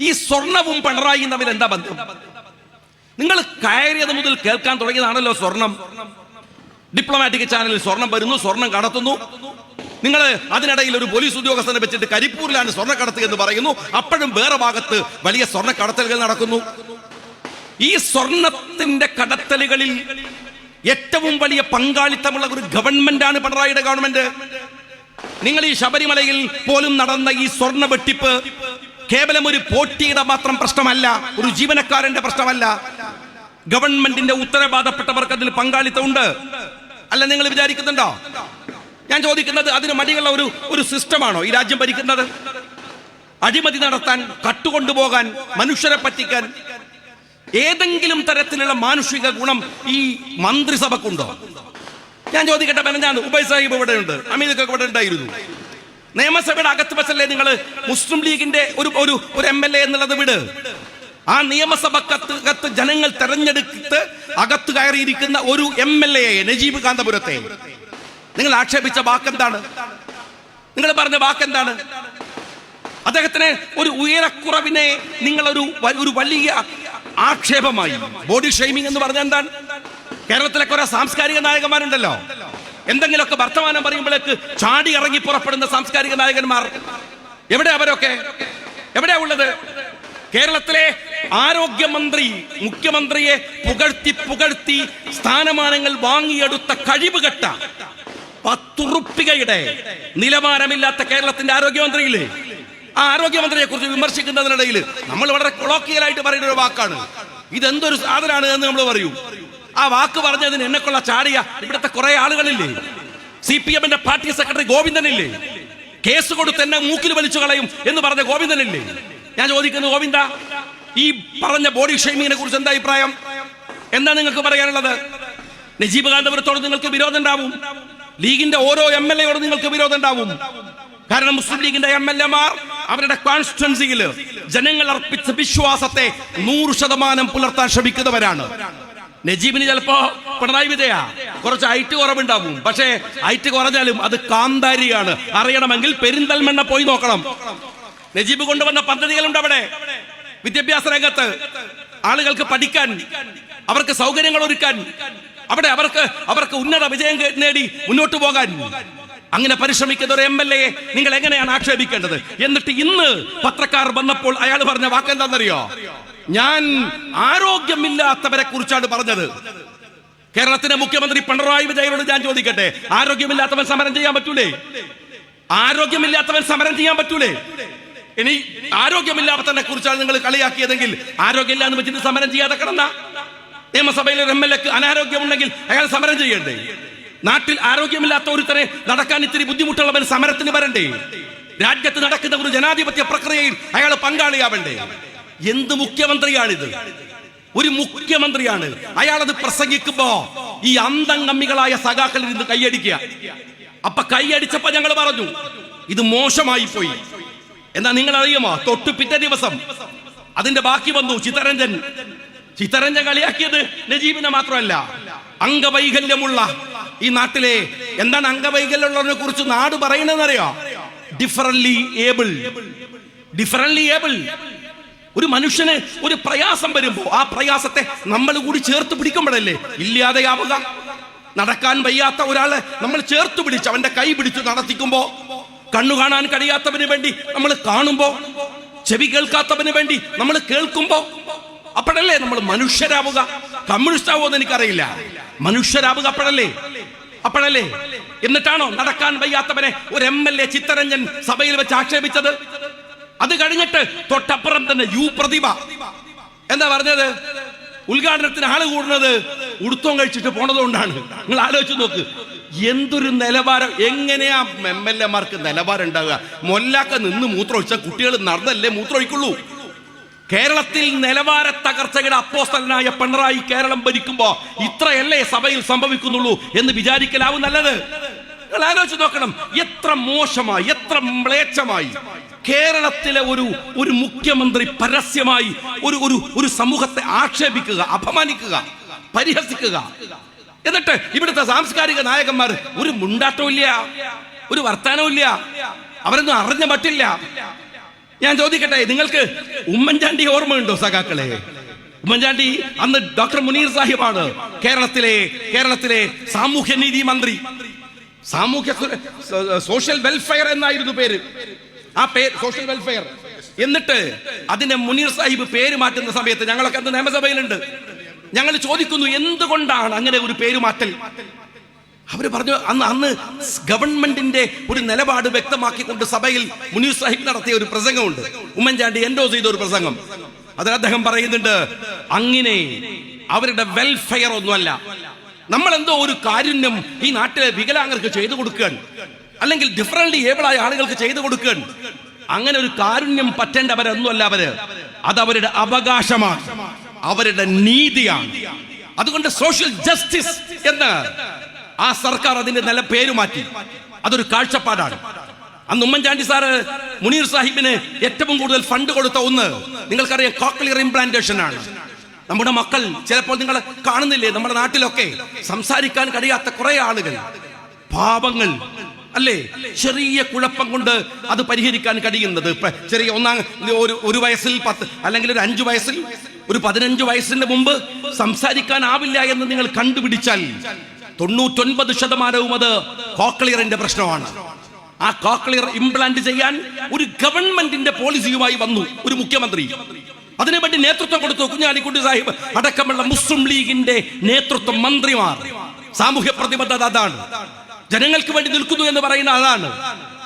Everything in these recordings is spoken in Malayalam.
ഈ സ്വർണവും പിണറായിയും തമ്മിൽ എന്താ ബന്ധം? നിങ്ങൾ കയറിയത് മുതൽ കേൾക്കാൻ തുടങ്ങിയതാണല്ലോ സ്വർണം. ഡിപ്ലോമാറ്റിക് ചാനലിൽ സ്വർണം വരുന്നു, സ്വർണം കടത്തുന്നു. നിങ്ങൾ അതിനിടയിൽ ഒരു പോലീസ് ഉദ്യോഗസ്ഥനെ വെച്ചിട്ട് കരിപ്പൂരിലാണ് സ്വർണ്ണക്കടത്ത് എന്ന് പറയുന്നു. അപ്പോഴും വേറെ ഭാഗത്ത് വലിയ സ്വർണ്ണക്കടത്തലുകൾ നടക്കുന്നു. ഈ സ്വർണത്തിന്റെ കടത്തലുകളിൽ ഏറ്റവും വലിയ പങ്കാളിത്തമുള്ള ഒരു ഗവൺമെന്റാണ് പിണറായിയുടെ ഗവൺമെന്റ്. നിങ്ങൾ ഈ ശബരിമലയിൽ പോലും നടന്ന ഈ സ്വർണ്ണ വെട്ടിപ്പ് കേവലം ഒരു പോറ്റിയുടെ മാത്രം പ്രശ്നമല്ല, ഒരു ജീവനക്കാരന്റെ പ്രശ്നമല്ല. ഗവൺമെന്റിന്റെ ഉത്തരവാദപ്പെട്ടവർക്ക് അതിൽ പങ്കാളിത്തമുണ്ട്. അല്ല നിങ്ങൾ വിചാരിക്കുന്നുണ്ടോ? ഞാൻ ചോദിക്കുന്നത്, അതിന് മടിയുള്ള ഒരു സിസ്റ്റമാണോ ഈ രാജ്യം ഭരിക്കുന്നത്? അഴിമതി നടത്താൻ, കട്ടുകൊണ്ടുപോകാൻ, മനുഷ്യരെ പറ്റിക്കാൻ ഏതെങ്കിലും തരത്തിലുള്ള മാനുഷിക ഗുണം ഈ മന്ത്രിസഭക്കുണ്ടോ? ഞാൻ ചോദിക്കട്ടെ, ഞാൻ ഉബൈ സാഹിബ് ഇവിടെ ഉണ്ട്, അമീദൊക്കെ ഇവിടെ ഉണ്ടായിരുന്നു. നിയമസഭയുടെ അകത്ത് വെച്ചല്ലേ നിങ്ങൾ മുസ്ലിം ലീഗിന്റെ ഒരു MLA എന്നുള്ളത് വിട്. ആ നിയമസഭക്കകത്ത് ജനങ്ങൾ തെരഞ്ഞെടുത്ത് അകത്ത് കയറിയിരിക്കുന്ന ഒരു MLA നജീബ് കാന്തപുരത്തെ നിങ്ങൾ ആക്ഷേപിച്ച വാക്കെന്താണ്? നിങ്ങൾ പറഞ്ഞ വാക്കെന്താണ്? അദ്ദേഹത്തിന് ഒരു ഉയരക്കുറവിനെ നിങ്ങൾ ഒരു വലിയ ആക്ഷേപമായി, ബോഡി ഷെയ്മിംഗ് എന്ന് പറഞ്ഞാൽ എന്താണ്? കേരളത്തിലെ കുറെ സാംസ്കാരിക നായകന്മാരുണ്ടല്ലോ, എന്തെങ്കിലുമൊക്കെ വർത്തമാനം പറയുമ്പോഴേക്ക് ചാടി ഇറങ്ങി പുറപ്പെടുന്ന സാംസ്കാരിക നായകന്മാർ. എവിടെ അവരൊക്കെ? എവിടെയാ ഉള്ളത്? കേരളത്തിലെ ആരോഗ്യമന്ത്രി മുഖ്യമന്ത്രിയെ പുകഴ്ത്തി സ്ഥാനമാനങ്ങൾ വാങ്ങിയെടുത്ത കഴിവുകെട്ട 10 റുപ്പികയുടെ നിലവാരമില്ലാത്ത കേരളത്തിന്റെ ആരോഗ്യമന്ത്രിയില്ലേ? ആ ആരോഗ്യമന്ത്രിയെ കുറിച്ച് വിമർശിക്കുന്നതിനിടയിൽ നമ്മൾ വളരെ കൊളോക്കിയലായിട്ട് പറയുന്ന ഒരു വാക്കാണ്, ഇതെന്തൊരു സാധനമാണ് എന്ന് നമ്മൾ പറയൂ. ആ വാക്ക് പറഞ്ഞതിന് എന്നെക്കൊള്ള ചാടിയ ഇവിടുത്തെ കുറെ ആളുകളില്ലേ? CPM-ന്റെ പാർട്ടി സെക്രട്ടറി ഗോവിന്ദനില്ലേ? കേസ് കൊടുത്ത് എന്നെ മൂക്കിൽ വലിച്ചു കളയും എന്ന് പറഞ്ഞ ഗോവിന്ദനില്ലേ? ഞാൻ ചോദിക്കുന്നു, ഗോവിന്ദ, ഈ പറഞ്ഞ ബോഡി ഷെയ്മിങ്ങിനെ കുറിച്ച് എന്താ അഭിപ്രായം? എന്താ നിങ്ങൾക്ക് പറയാനുള്ളത്? നജീബ് കാന്തപുരത്തോട് നിങ്ങൾക്ക് വിരോധം ഉണ്ടാവും, ലീഗിന്റെ ഓരോ MLA-യോട് നിങ്ങൾക്ക് വിരോധം ഉണ്ടാവും. കാരണം മുസ്ലിം ലീഗിന്റെ MLA-മാർ അവരുടെ കോൺസ്റ്റിറ്റ്യുവൻസിയിൽ ജനങ്ങൾ അർപ്പിച്ച വിശ്വാസത്തെ 100% പുലർത്താൻ ശ്രമിക്കുന്നവരാണ്. നജീബിന് ചിലപ്പോ പിണറായി വിജയ കുറച്ച് ഹൈറ്റ് കുറവുണ്ടാവും, പക്ഷേ ഹൈറ്റ് കുറഞ്ഞാലും അത് കാന്താരിയാണ്. അറിയണമെങ്കിൽ പെരിന്തൽമണ്ണ പോയി നോക്കണം. നജീബ് കൊണ്ടുവന്ന പദ്ധതികളുണ്ട് അവിടെ. വിദ്യാഭ്യാസ രംഗത്ത് ആളുകൾക്ക് പഠിക്കാൻ, അവർക്ക് സൗകര്യങ്ങൾ ഒരുക്കാൻ, അവിടെ അവർക്ക് ഉന്നത വിജയം നേടി മുന്നോട്ട് പോകാൻ അങ്ങനെ പരിശ്രമിക്കുന്ന ഒരു MLA-യെ നിങ്ങൾ എങ്ങനെയാണ് ആക്ഷേപിക്കേണ്ടത്? എന്നിട്ട് ഇന്ന് പത്രക്കാർ വന്നപ്പോൾ അയാൾ പറഞ്ഞ വാക്കെന്താണെന്നറിയോ? ഞാൻ ആരോഗ്യമില്ലാത്തവരെ കുറിച്ചാണ് പറഞ്ഞത്. കേരളത്തിന്റെ മുഖ്യമന്ത്രി പിണറായി വിജയനോട് ഞാൻ ചോദിക്കട്ടെ, ആരോഗ്യമില്ലാത്തവൻ സമരം ചെയ്യാൻ പറ്റൂലേ? ആരോഗ്യമില്ലാത്തവൻ സമരം ചെയ്യാൻ പറ്റൂലേ? ഇനി ആരോഗ്യമില്ലാത്തവനെ കുറിച്ചാണ് നിങ്ങൾ കളിയാക്കിയതെങ്കിൽ ആരോഗ്യമില്ല എന്ന് വെച്ചിട്ട് സമരം ചെയ്യാതെ കിടന്ന നിയമസഭയിലെ MLA-ക്ക് അനാരോഗ്യമുണ്ടെങ്കിൽ അയാൾ സമരം ചെയ്യണ്ടേ? നാട്ടിൽ ആരോഗ്യമില്ലാത്ത ഒരുത്തനെ നടക്കാൻ ഇത്തിരി ബുദ്ധിമുട്ടുള്ളവൻ സമരത്തിന് വരണ്ടേ? രാജ്യത്ത് നടക്കുന്ന ഒരു ജനാധിപത്യ പ്രക്രിയയിൽ അയാൾ പങ്കാളിയാവണ്ടേ? എന്ത് മുഖ്യമന്ത്രിയാണിത്? ഒരു മുഖ്യമന്ത്രിയാണ് അയാളത് പ്രസംഗിക്കുമ്പോ ഈ അന്തംഗമ്മികളായ സഖാക്കളിൽ നിന്ന് കൈയടിക്കുക. അപ്പൊ കൈയടിച്ചപ്പോ ഞങ്ങൾ പറഞ്ഞു ഇത് മോശമായി പോയി. എന്നാ നിങ്ങൾ അറിയുമോ, തൊട്ട് പിറ്റേ ദിവസം അതിന്റെ ബാക്കി വന്നു ചിത്തരഞ്ജൻ കളിയാക്കിയത് നജീബിനെ മാത്രമല്ല, അംഗവൈകല്യമുള്ള ഈ നാട്ടിലെ, എന്താണ് അംഗവൈകല്യമുള്ളതിനെ കുറിച്ച് നാട് പറയുന്നതെന്നറിയോ? Differently able. ഒരു മനുഷ്യന് ഒരു പ്രയാസം വരുമ്പോ ആ പ്രയാസത്തെ നമ്മൾ കൂടി ചേർത്ത് പിടിക്കുമ്പോഴല്ലേ ഇല്ലാതെയാവുക. നടക്കാൻ വയ്യാത്ത ഒരാളെ നമ്മൾ ചേർത്ത് പിടിച്ച് അവന്റെ കൈ പിടിച്ച് നടത്തിക്കുമ്പോ, കണ്ണു കാണാൻ കഴിയാത്തവന് വേണ്ടി നമ്മൾ കാണുമ്പോ, ചെവി കേൾക്കാത്തവന് വേണ്ടി നമ്മൾ കേൾക്കുമ്പോ, അപ്പോഴല്ലേ നമ്മൾ മനുഷ്യരാവുക. കമ്മ്യൂണിസ്റ്റ് ആവുമെന്ന് എനിക്കറിയില്ല, മനുഷ്യരാവുക അപ്പോഴല്ലേ. എന്നിട്ടാണോ നടക്കാൻ വയ്യാത്തവനെ ഒരു MLA ചിത്തരഞ്ജൻ സഭയിൽ വെച്ച് ആക്ഷേപിച്ചത്? അത് കഴിഞ്ഞിട്ട് തൊട്ടപ്പുറം തന്നെ പ്രതിഭ എന്താ പറഞ്ഞത്? ഉദ്ഘാടനത്തിന് ആള് കൂടുന്നത് ഉടുത്തോം കഴിച്ചിട്ട് പോണതുകൊണ്ടാണ്. നിങ്ങൾ ആലോചിച്ച് നോക്ക്, എന്തൊരു നിലവാരം. എങ്ങനെയാ MLA-മാർക്ക് നിലവാരം ഉണ്ടാവുക? മൊല്ലാക്ക നിന്ന് മൂത്രമൊഴിച്ച കുട്ടികൾ നടന്നല്ലേ മൂത്രമൊഴിക്കുള്ളൂ. കേരളത്തിൽ നിലവാര തകർച്ചയുടെ അപ്പോസ്തലനായ പിണറായി കേരളം ഭരിക്കുമ്പോ ഇത്രയല്ലേ സഭയിൽ സംഭവിക്കുന്നുള്ളൂ എന്ന് വിചാരിക്കലാവും നല്ലത്. നിങ്ങൾ ആലോചിച്ച് നോക്കണം, എത്ര മോശമായി, എത്ര മ്ലേച്ഛമായി കേരളത്തിലെ ഒരു മുഖ്യമന്ത്രി പരസ്യമായി ഒരു സമൂഹത്തെ ആക്ഷേപിക്കുക, അപമാനിക്കുക, പരിഹസിക്കുക. എന്നിട്ട് ഇവിടുത്തെ സാംസ്കാരിക നായകന്മാർ ഒരു മുണ്ടാട്ടവും ഇല്ല, ഒരു വർത്താനവും ഇല്ല, അവരൊന്നും അറിഞ്ഞ മട്ടില്ല. ഞാൻ ചോദിക്കട്ടെ, നിങ്ങൾക്ക് ഉമ്മൻചാണ്ടി ഓർമ്മയുണ്ടോ സഖാക്കളെ? ഉമ്മൻചാണ്ടി അന്ന് ഡോക്ടർ മുനീർ സാഹിബാണ് കേരളത്തിലെ സാമൂഹ്യനീതി മന്ത്രി. സോഷ്യൽ വെൽഫെയർ എന്നായിരുന്നു പേര്. ആ പേര് സോഷ്യൽ വെൽഫെയർ. എന്നിട്ട് അതിന്റെ മുനീർ സാഹിബ് പേര് മാറ്റുന്ന സമയത്ത് ഞങ്ങളൊക്കെ അന്ന് നിയമസഭയിലുണ്ട്. ഞങ്ങൾ ചോദിക്കുന്നു, എന്തുകൊണ്ടാണ് അങ്ങനെ ഒരു പേരുമാറ്റൽ? അവര് പറഞ്ഞു, അന്ന് ഗവൺമെന്റിന്റെ ഒരു നിലപാട് വ്യക്തമാക്കിക്കൊണ്ട് സഭയിൽ മുനീർ സാഹിബ് നടത്തിയ ഒരു പ്രസംഗമുണ്ട്. ഉമ്മൻചാണ്ടി എൻഡോസ് ചെയ്ത ഒരു പ്രസംഗം. അതിൽ അദ്ദേഹം പറയുന്നുണ്ട്, അങ്ങനെ അവരുടെ വെൽഫെയർ ഒന്നുമല്ല, നമ്മൾ എന്തോ ഒരു കാരുണ്യം ഈ നാട്ടിലെ വികലാംഗർക്ക് ചെയ്തു കൊടുക്കുകയാണ്, അല്ലെങ്കിൽ ഡിഫറൻറ്റ്ലി ഏബിളായ ആളുകൾക്ക് ചെയ്തു കൊടുക്കുകയാണ്. അങ്ങനെ ഒരു കാരുണ്യം പറ്റേണ്ടവരൊന്നുമല്ല അവര്. അതവരുടെ അവകാശമാണ്, അവരുടെ നീതിയാണ്. അതുകൊണ്ട് സോഷ്യൽ ജസ്റ്റിസ് എന്ന് ആ സർക്കാർ അതിന്റെ നല്ല പേര് മാറ്റി. അതൊരു കാഴ്ചപ്പാടാണ്. അന്ന് ഉമ്മൻചാണ്ടി സാറ് മുനീർ സാഹിബിന് ഏറ്റവും കൂടുതൽ ഫണ്ട് കൊടുത്ത ഒന്ന് നിങ്ങൾക്കറിയാം, കോക്ലിയർ ഇംപ്ലാന്റേഷൻ ആണ്. നമ്മുടെ മക്കൾ ചിലപ്പോൾ നിങ്ങൾ കാണുന്നില്ലേ, നമ്മുടെ നാട്ടിലൊക്കെ സംസാരിക്കാൻ കഴിയാത്ത കുറെ ആളുകൾ, പാപങ്ങൾ അല്ലേ, ചെറിയ കുഴപ്പം കൊണ്ട് അത് പരിഹരിക്കാൻ കഴിയുന്നത്. ചെറിയ ഒരു വയസ്സിൽ 10 അല്ലെങ്കിൽ ഒരു 5 വയസ്സിൽ ഒരു 15 വയസ്സിന്റെ മുമ്പ് സംസാരിക്കാനാവില്ല എന്ന് നിങ്ങൾ കണ്ടുപിടിച്ചാൽ 99% അത് കോക്ലിയറിന്റെ പ്രശ്നമാണ്. ആ കോക്ലിയർ ഇംപ്ലാന്റ് ചെയ്യാൻ ഒരു ഗവൺമെന്റിന്റെ പോളിസിയുമായി വന്നു ഒരു മുഖ്യമന്ത്രി. അതിനുവേണ്ടി നേതൃത്വം കൊടുത്തു കുഞ്ഞാലിക്കുട്ടി സാഹിബ് അടക്കമുള്ള മുസ്ലിം ലീഗിന്റെ നേതൃത്വം, മന്ത്രിമാർ. സാമൂഹ്യ പ്രതിബദ്ധത അതാണ്. ജനങ്ങൾക്ക് വേണ്ടി നിൽക്കുന്നു എന്ന് പറയുന്ന അതാണ്.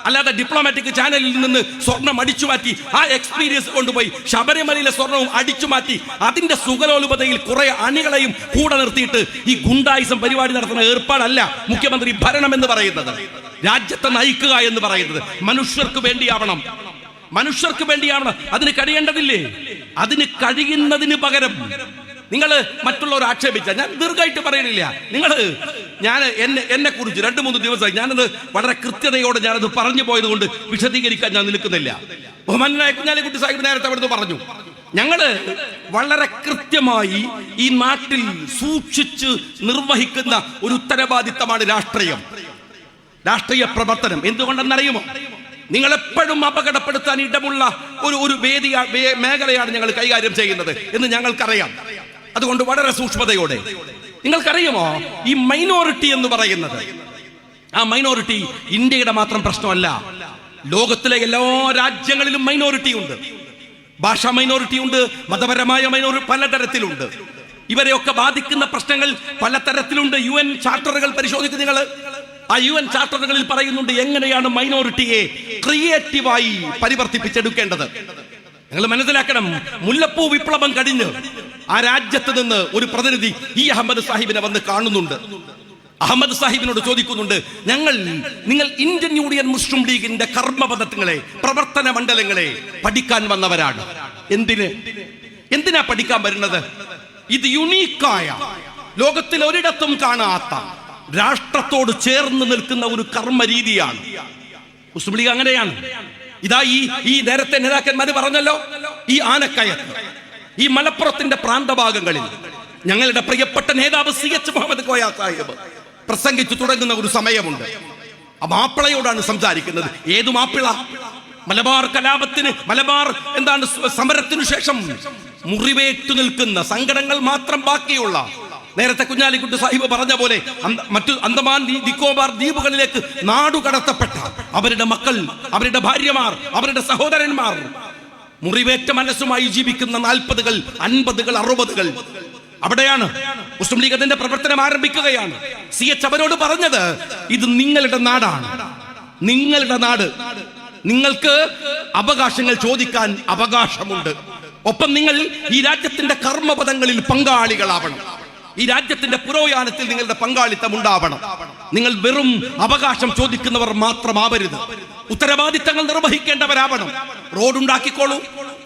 അല്ലാതെ ഡിപ്ലോമാറ്റിക് ചാനലിൽ നിന്ന് സ്വർണം അടിച്ചു മാറ്റി ആ എക്സ്പീരിയൻസ് കൊണ്ടുപോയി ശബരിമലയിലെ സ്വർണവും അടിച്ചു മാറ്റി അതിന്റെ സുഖലോലുപതയിൽ കുറെ അണികളെയും കൂടെ നിർത്തിയിട്ട് ഈ ഗുണ്ടായിസം പരിപാടി നടത്തുന്ന ഏർപ്പാടല്ല മുഖ്യമന്ത്രി ഭരണം എന്ന് പറയുന്നത്. രാജ്യത്തെ നയിക്കുക എന്ന് പറയുന്നത് മനുഷ്യർക്ക് വേണ്ടിയാവണം. അതിന് കഴിയേണ്ടതില്ലേ? അതിന് കഴിയുന്നതിന് പകരം നിങ്ങൾ മറ്റുള്ളവർ ആക്ഷേപിച്ച, ഞാൻ ദീർഘമായിട്ട് പറയുന്നില്ല, എന്നെ കുറിച്ച് 2-3 ദിവസമായി ഞാനത് വളരെ കൃത്യതയോടെ ഞാനത് പറഞ്ഞു പോയത് കൊണ്ട് വിശദീകരിക്കാൻ ഞാൻ നിൽക്കുന്നില്ല. ബഹുമാനായ കുഞ്ഞാലിക്കുട്ടി സാഹിബ് നേരത്തെ അവിടുന്ന് പറഞ്ഞു, ഞങ്ങള് വളരെ കൃത്യമായി ഈ നാട്ടിൽ സൂക്ഷിച്ച് നിർവഹിക്കുന്ന ഒരു ഉത്തരവാദിത്തമാണ് രാഷ്ട്രീയ പ്രവർത്തനം. എന്തുകൊണ്ടെന്നറിയുമോ? നിങ്ങൾ എപ്പോഴും അപകടപ്പെടുത്താൻ ഇടമുള്ള ഒരു മേഖലയാണ് ഞങ്ങൾ കൈകാര്യം ചെയ്യുന്നത് എന്ന് ഞങ്ങൾക്കറിയാം. അതുകൊണ്ട് വളരെ സൂക്ഷ്മതയോടെ. നിങ്ങൾക്കറിയുമോ, ഈ മൈനോറിറ്റി എന്ന് പറയുന്നത്, ആ മൈനോറിറ്റി ഇന്ത്യയുടെ മാത്രം പ്രശ്നമല്ല. ലോകത്തിലെ എല്ലാ രാജ്യങ്ങളിലും മൈനോറിറ്റി ഉണ്ട്. ഭാഷാ മൈനോറിറ്റി ഉണ്ട്, മതപരമായ മൈനോറിറ്റി പലതരത്തിലുണ്ട്. ഇവരെയൊക്കെ ബാധിക്കുന്ന പ്രശ്നങ്ങൾ പലതരത്തിലുണ്ട്. UN ചാർട്ടറുകൾ പരിശോധിക്കും നിങ്ങൾ. ആ UN ചാർട്ടറുകളിൽ പറയുന്നുണ്ട് എങ്ങനെയാണ് മൈനോറിറ്റിയെ ക്രിയേറ്റീവായി പരിവർത്തിപ്പിച്ചെടുക്കേണ്ടത്. നിങ്ങൾ മനസ്സിലാക്കണം, മുല്ലപ്പൂ വിപ്ലവം കഴിഞ്ഞ് ആ രാജ്യത്ത് നിന്ന് ഒരു പ്രതിനിധി അഹമ്മദ് സാഹിബിനെ വന്ന് കാണുന്നുണ്ട്. അഹമ്മദ് സാഹിബിനോട് ചോദിക്കുന്നുണ്ട്, നിങ്ങൾ ഇന്ത്യൻ യൂണിയൻ മുസ്ലിം ലീഗിന്റെ കർമ്മപദ്ധതികളെ, പ്രവർത്തന മണ്ഡലങ്ങളെ പഠിക്കാൻ വന്നവരാണ്. എന്തിനാ പഠിക്കാൻ വരുന്നത്? ഇത് യുണീക്കായ, ലോകത്തിൽ ഒരിടത്തും കാണാത്ത, രാഷ്ട്രത്തോട് ചേർന്ന് നിൽക്കുന്ന ഒരു കർമ്മ രീതിയാണ് മുസ്ലിം ലീഗ്. അങ്ങനെയാണ്. ഇതാ ഈ നേരത്തെ നേതാക്കന്മാര് പറഞ്ഞല്ലോ, ഈ ആനക്കയത്ത്, ഈ മലപ്പുറത്തിന്റെ പ്രാന്തഭാഗങ്ങളിൽ ഞങ്ങളുടെ പ്രിയപ്പെട്ട നേതാവ് CH മുഹമ്മദ് കോയ സാഹിബ് പ്രസംഗിച്ചു തുടങ്ങുന്ന ഒരു സമയമുണ്ട്. ആ മാപ്പിളയോടാണ് സംസാരിക്കുന്നത്. ഏതു മാപ്പിള? മലബാർ കലാപത്തിന്, മലബാർ സമരത്തിനു ശേഷം മുറിവേറ്റു നിൽക്കുന്ന, സങ്കടങ്ങൾ മാത്രം ബാക്കിയുള്ള, നേരത്തെ കുഞ്ഞാലിക്കുട്ടി സാഹിബ് പറഞ്ഞ പോലെ മറ്റു അന്തമാൻ നിക്കോബാർ ദ്വീപുകളിലേക്ക് നാടുകടത്തപ്പെട്ട അവരുടെ മക്കൾ, അവരുടെ ഭാര്യമാർ, അവരുടെ സഹോദരന്മാർ, മുറിവേറ്റ മനസ്സുമായി ജീവിക്കുന്ന 40കൾ 50കൾ 60കൾ. അവിടെയാണ് മുസ്ലിം ലീഗ് അതിന്റെ പ്രവർത്തനം ആരംഭിക്കുകയാണ്. CH അവരോട് പറഞ്ഞത്, ഇത് നിങ്ങളുടെ നാടാണ്, നിങ്ങളുടെ നാട്, നിങ്ങൾക്ക് അവകാശങ്ങൾ ചോദിക്കാൻ അവകാശമുണ്ട്. ഒപ്പം നിങ്ങൾ ഈ രാജ്യത്തിന്റെ കർമ്മപദങ്ങളിൽ പങ്കാളികളാവണം. ഈ രാജ്യത്തിന്റെ പുരോഗമനത്തിൽ നിങ്ങളുടെ പങ്കാളിത്തം ഉണ്ടാവണം. നിങ്ങൾ വെറും അവകാശം ചോദിക്കുന്നവർ മാത്രമാവരുത്, ഉത്തരവാദിത്തങ്ങൾ നിർവഹിക്കേണ്ടവരാവണം. റോഡ് ഉണ്ടാക്കിക്കോളൂ,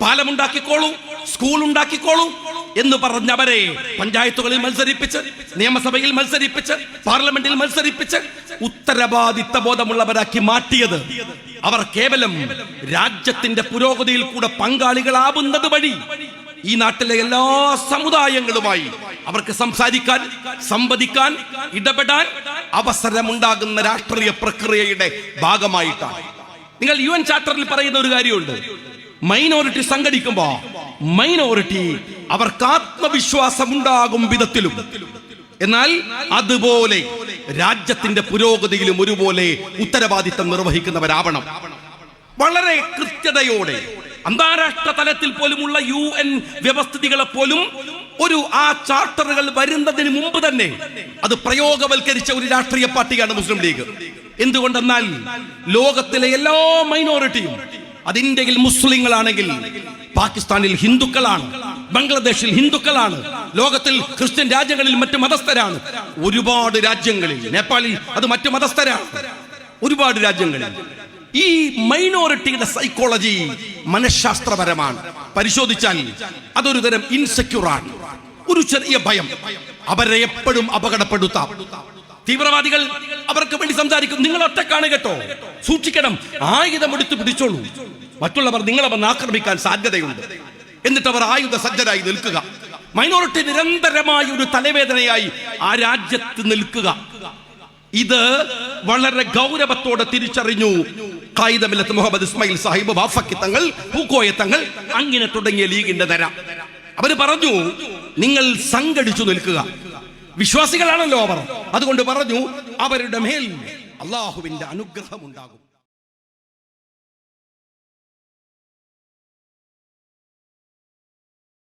പാലമുണ്ടാക്കിക്കോളൂ, സ്കൂൾ ഉണ്ടാക്കിക്കോളൂ എന്ന് പറഞ്ഞവരെ പഞ്ചായത്തുകളിൽ മത്സരിപ്പിച്ച്, നിയമസഭയിൽ മത്സരിപ്പിച്ച്, പാർലമെന്റിൽ മത്സരിപ്പിച്ച് ഉത്തരവാദിത്ത ബോധമുള്ളവരാക്കി മാറ്റിയത് അവർ കേവലം രാജ്യത്തിന്റെ പുരോഗതിയിൽ കൂടെ പങ്കാളികളാവുന്നത് വഴി ഈ നാട്ടിലെ എല്ലാ സമുദായങ്ങളുമായി അവർക്ക് സംസാരിക്കാൻ, സംവദിക്കാൻ, ഇടപെടാൻ അവസരമുണ്ടാകുന്ന രാഷ്ട്രീയ പ്രക്രിയയുടെ ഭാഗമായിട്ടാണ്. നിങ്ങൾ UN ചാർട്ടറിൽ പറയുന്ന ഒരു കാര്യമുണ്ട്, മൈനോറിറ്റി സംഘടിക്കുമ്പോ മൈനോറിറ്റി അവർക്ക് ആത്മവിശ്വാസം ഉണ്ടാകും വിധത്തിലും, എന്നാൽ അതുപോലെ രാജ്യത്തിന്റെ പുരോഗതിയിലും ഒരുപോലെ ഉത്തരവാദിത്തം നിർവഹിക്കുന്നവരാവണം. വളരെ കൃത്യതയോടെ അന്താരാഷ്ട്ര തലത്തിൽ പോലുമുള്ള UN വ്യവസ്ഥിതികളെ പോലും ആ ചാർട്ടറുകൾ വരുന്നതിന് മുമ്പ് തന്നെ അത് പ്രയോഗവൽക്കരിച്ച ഒരു രാഷ്ട്രീയ പാർട്ടിയാണ് മുസ്ലിം ലീഗ്. എന്തുകൊണ്ടെന്നാൽ ലോകത്തിലെ എല്ലാ മൈനോറിറ്റിയും, അത് ഇന്ത്യയിൽ മുസ്ലിങ്ങളാണെങ്കിൽ പാകിസ്ഥാനിൽ ഹിന്ദുക്കളാണ്, ബംഗ്ലാദേശിൽ ഹിന്ദുക്കളാണ്, ലോകത്തിൽ ക്രിസ്ത്യൻ രാജ്യങ്ങളിൽ മറ്റു മതസ്ഥരാണ്, ഒരുപാട് രാജ്യങ്ങളിൽ നേപ്പാളിൽ അത് മറ്റു മതസ്ഥരാണ്, ഒരുപാട് രാജ്യങ്ങളിൽ. ഈ മൈനോറിറ്റിയുടെ സൈക്കോളജി മനഃശാസ്ത്രപരമാണ്. പരിശോധിച്ചാൽ അതൊരു തരം ഇൻസെക്യൂറാണ്, ഒരു ചെറിയ ഭയം. അവരെ എപ്പോഴും അപകടപ്പെടുത്താം. തീവ്രവാദികൾ അവർക്ക് വേണ്ടി സംസാരിക്കും. നിങ്ങൾ ഒറ്റക്കാണ് കേട്ടോ, സൂക്ഷിക്കണം, ആയുധമെടുത്ത് പിടിച്ചോളൂ, മറ്റുള്ളവർ നിങ്ങളെ വന്ന് ആക്രമിക്കാൻ സാധ്യതയുണ്ട്. എന്നിട്ട് അവർ ആയുധ സജ്ജരായി നിൽക്കുക. മൈനോറിറ്റി നിരന്തരമായ ഒരു തലവേദനയായി ആ രാജ്യത്ത് നിൽക്കുക. ഇത് വളരെ ഗൗരവത്തോടെ തിരിച്ചറിഞ്ഞു ഖായിദ മില്ലത്ത് മുഹമ്മദ് ഇസ്മായിൽ സാഹിബ്, വാഫക്കി തങ്ങൾ, പൂക്കോയ തങ്ങൾ, അങ്ങനെ തുടങ്ങിയ ലീഗിന്റെ തര. അവര് പറഞ്ഞു, നിങ്ങൾ സംഘടിച്ചു നിൽക്കുക. വിശ്വാസികളാണല്ലോ അവർ, അതുകൊണ്ട് പറഞ്ഞു അവരുടെ മേൽ അള്ളാഹുവിന്റെ അനുഗ്രഹം ഉണ്ടാകും.